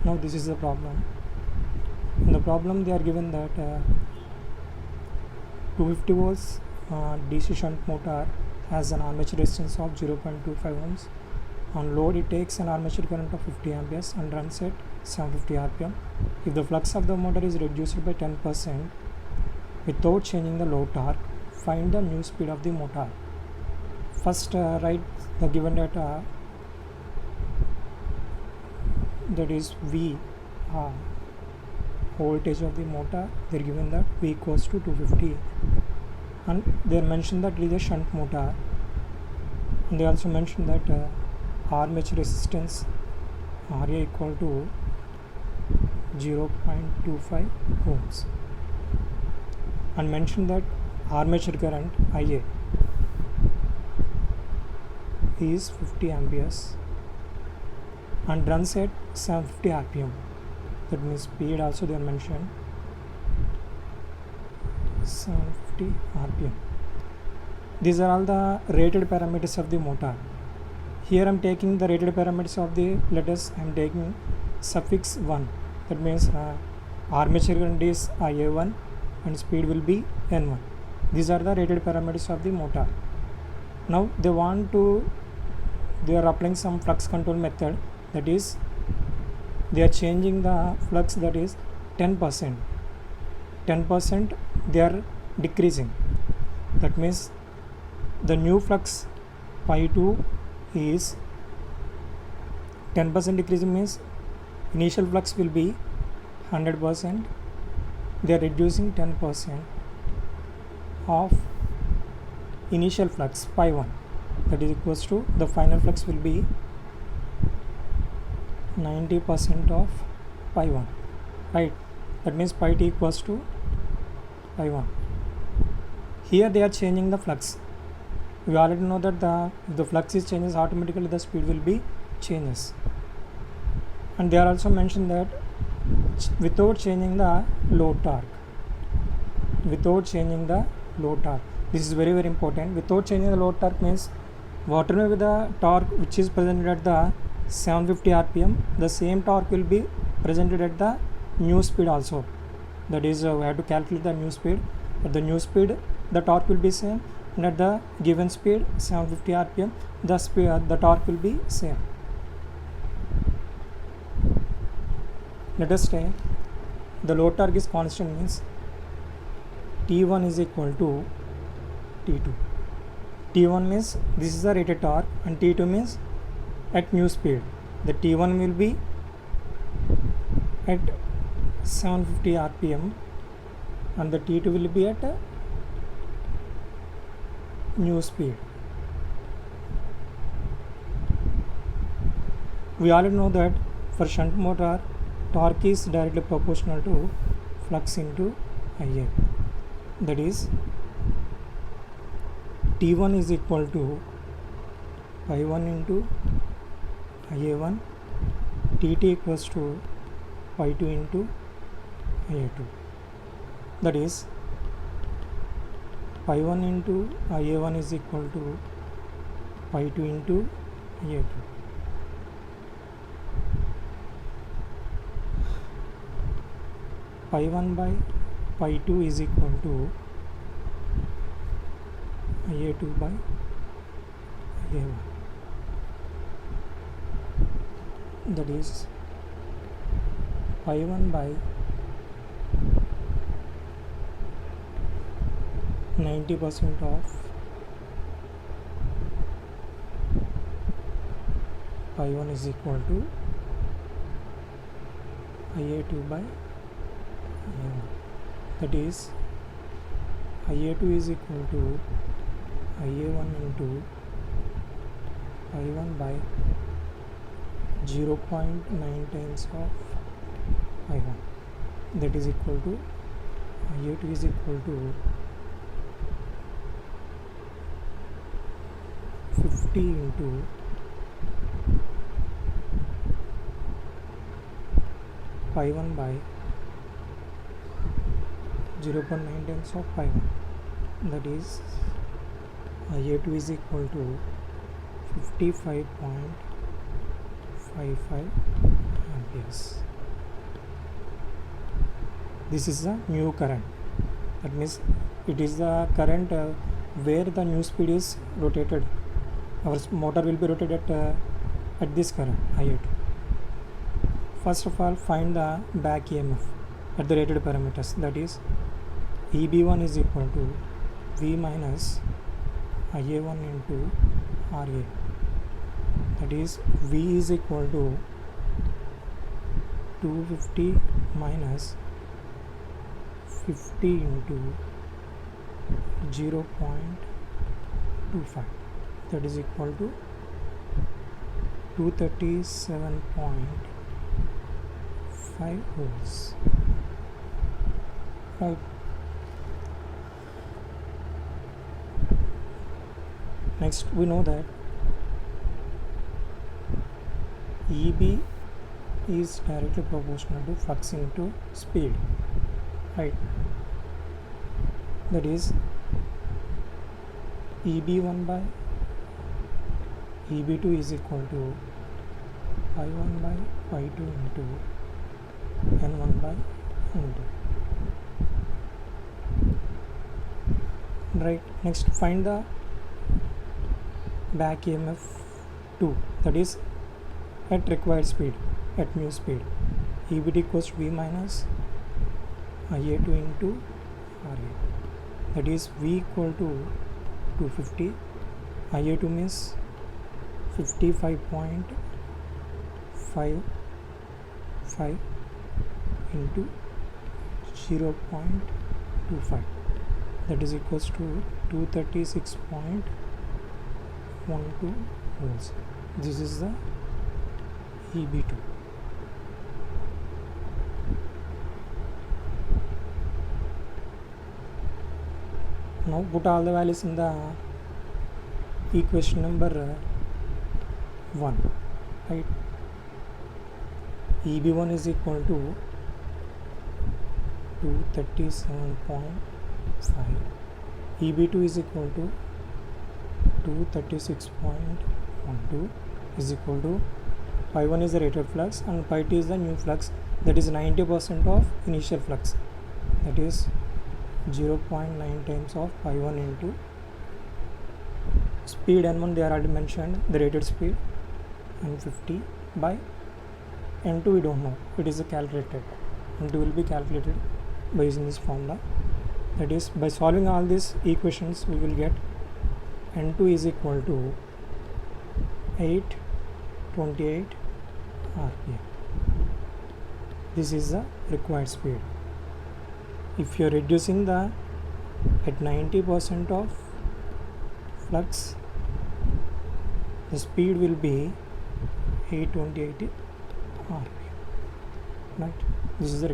Now this is the problem. In the problem they are given that 250 volts DC shunt motor has an armature resistance of 0.25 ohms. On load it takes an armature current of 50 amperes and runs at 750 rpm. If the flux of the motor is reduced by 10% without changing the load torque, find the new speed of the motor. First write the given data, that is V, voltage of the motor. They are given that V equals to 250, and they are mentioned that it is a shunt motor, and they also mentioned that armature resistance Ra equal to 0.25 ohms, and mentioned that armature current Ia is 50 amperes and runs at 750 rpm. That means speed also they are mentioned 750 rpm. These are all the rated parameters of the motor. Here I am taking the rated parameters of the letters. I am taking suffix 1. That means armature current is Ia1 and speed will be N1. These are the rated parameters of the motor. Now they are applying some flux control method, that is they are changing the flux, that is 10%. They are decreasing. That means the new flux pi 2 is 10% decreasing, means initial flux will be 100%. They are reducing 10% of initial flux pi 1, that is equals to the final flux will be 90% of pi 1, right? That means pi t equals to pi 1. Here they are changing the flux. We already know that if the flux is changes, automatically the speed will be changes. And they are also mentioned that without changing the load torque. This is very important. Without changing the load torque means whatever the torque which is presented at the 750 rpm, the same torque will be presented at the new speed also. That is we have to calculate the new speed. At the new speed the torque will be same, and at the given speed 750 rpm the torque will be same. Let us say the load torque is constant, means T1 is equal to T2. T1 means this is the rated torque, and T2 means at new speed. The T1 will be at 750 rpm and the T2 will be at new speed. We already know that for shunt motor torque is directly proportional to flux into Ia. That is T1 is equal to pi 1 into Ia1, Tt equals to pi 2 into Ia2. That is pi 1 into Ia1 is equal to pi 2 into Ia2. Pi 1 by pi 2 is equal to Ia2 by Ia1. That is pi 1 by 90% of pi 1 is equal to Ia2 by Ia1. That is Ia2 is equal to Ia1 into pi 1 by 0.9 times of pi 1. That is equal to Ia2 is equal to 50 into pi 1 by 0.9 times of pi 1. That is Ia2 is equal to 55.55 amperes. This is the new current. That means it is the current where the new speed is rotated. Our motor will be rotated at this current Ia2. First of all, find the back EMF at the rated parameters. That is EB1 is equal to V minus Ia1 into Ra. That is V is equal to 250 minus 50 into 0.25. That is equal to 237.5 volts. Right. Next, we know that EB is directly proportional to flux into speed, right? That is EB1 by EB2 is equal to I1 by I2 into N1 by N2. Right. Next, find the back EMF 2, that is at required speed, at mu speed. EBT equals V minus Ia2 into Ra. That is V equal to 250. Ia2 means 55.55 into 0.25. That is equals to 236.12 volts. This is the EB2. Now put all the values in the equation number 1, right? EB1 is equal to 237.5. EB2 is equal to 236.12 is equal to pi1 is the rated flux and pi2 is the new flux, that is 90% of initial flux, that is 0.9 times of pi1 into speed N1 they are already mentioned, the rated speed, and 50 by N2 we don't know, it is calculated. N2 will be calculated by using this formula. That is, by solving all these equations we will get N2 is equal to 828 RPM. This is the required speed. If you are reducing the at 90% of flux, the speed will be 828 RPM. Right? This is the